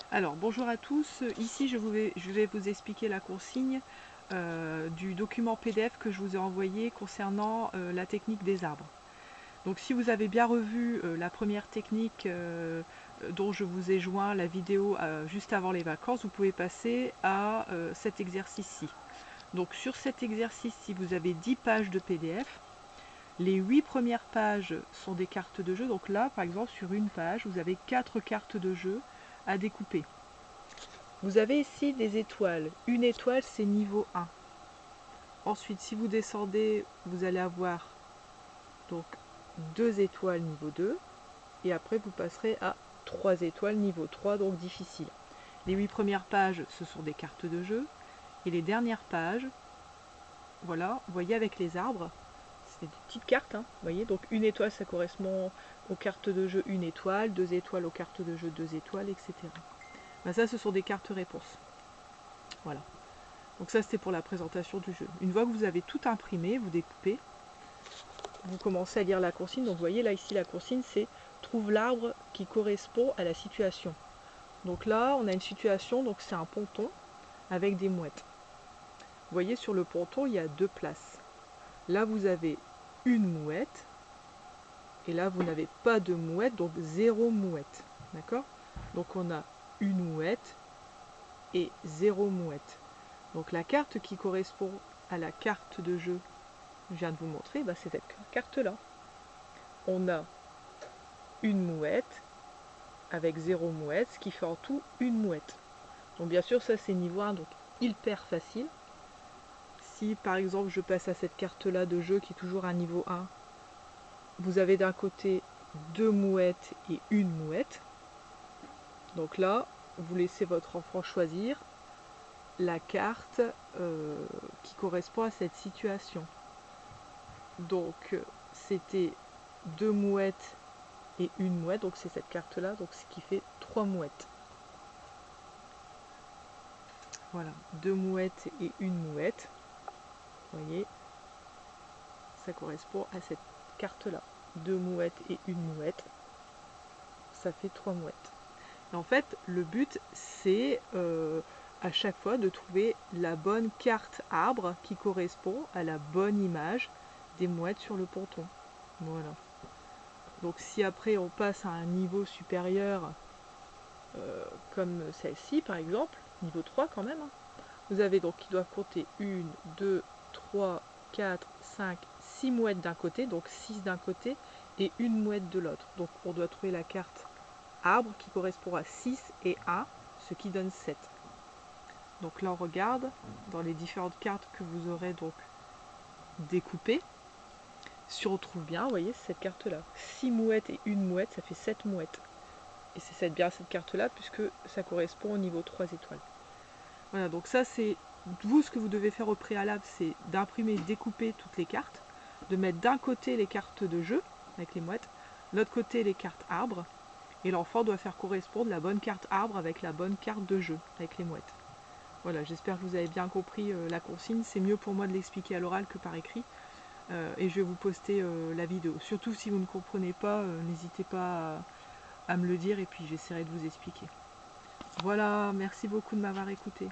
Alors bonjour à tous, ici je vais vous expliquer la consigne du document PDF que je vous ai envoyé concernant la technique des arbres. Donc si vous avez bien revu la première technique dont je vous ai joint la vidéo juste avant les vacances, vous pouvez passer à cet exercice-ci. Donc sur cet exercice-ci, vous avez 10 pages de PDF. Les 8 premières pages sont des cartes de jeu. Donc là, par exemple, sur une page, vous avez 4 cartes de jeu à découper. Vous avez ici des étoiles. Une étoile, c'est niveau 1. Ensuite, si vous descendez, vous allez avoir donc 2 étoiles niveau 2. Et après, vous passerez à 3 étoiles niveau 3, donc difficile. Les 8 premières pages, ce sont des cartes de jeu. Et les dernières pages, voilà, vous voyez avec les arbres, c'est des petites cartes, hein, vous voyez, donc une étoile, ça correspond aux cartes de jeu 1 étoile, 2 étoiles aux cartes de jeu 2 étoiles, etc. Ben ça, ce sont des cartes réponses. Voilà. Donc ça, c'était pour la présentation du jeu. Une fois que vous avez tout imprimé, vous découpez, vous commencez à lire la consigne. Donc vous voyez là, ici, la consigne, c'est « Trouve l'arbre qui correspond à la situation ». Donc là, on a une situation, donc c'est un ponton avec des mouettes. Vous voyez, sur le ponton, il y a 2 places. Là, vous avez une mouette, et là, vous n'avez pas de mouette, donc 0 mouette. D'accord? Donc on a une mouette et 0 mouette. Donc la carte qui correspond à la carte de jeu que je viens de vous montrer, bah c'est cette carte-là. On a une mouette avec 0 mouette, ce qui fait en tout une mouette. Donc bien sûr, ça c'est niveau 1, donc hyper facile. Si par exemple je passe à cette carte-là de jeu qui est toujours un niveau 1, vous avez d'un côté 2 mouettes et une mouette. Donc là, vous laissez votre enfant choisir la carte qui correspond à cette situation. Donc c'était 2 mouettes et une mouette, donc c'est cette carte là, donc ce qui fait 3 mouettes. Voilà, 2 mouettes et une mouette. Vous voyez, ça correspond à cette carte là. 2 mouettes et une mouette, ça fait 3 mouettes. Et en fait, le but c'est à chaque fois de trouver la bonne carte arbre qui correspond à la bonne image des mouettes sur le ponton. Voilà. Donc si après on passe à un niveau supérieur, comme celle-ci par exemple, niveau 3 quand même, hein, vous avez donc qui doivent compter 1, 2, 3, 4, 5, 6 mouettes d'un côté, donc 6 d'un côté, et une mouette de l'autre. Donc on doit trouver la carte arbre qui correspond à 6 et 1, ce qui donne 7. Donc là on regarde dans les différentes cartes que vous aurez donc découpées. Si on trouve bien, vous voyez cette carte là, 6 mouettes et une mouette, ça fait 7 mouettes. Et c'est bien cette carte là puisque ça correspond au niveau 3 étoiles. Voilà, donc ça c'est vous, ce que vous devez faire au préalable, c'est d'imprimer et découper toutes les cartes, de mettre d'un côté les cartes de jeu avec les mouettes, de l'autre côté les cartes arbres, et l'enfant doit faire correspondre la bonne carte arbre avec la bonne carte de jeu avec les mouettes. Voilà, j'espère que vous avez bien compris la consigne. C'est mieux pour moi de l'expliquer à l'oral que par écrit. Et je vais vous poster la vidéo. Surtout si vous ne comprenez pas, n'hésitez pas à me le dire et puis j'essaierai de vous expliquer. Voilà, merci beaucoup de m'avoir écouté.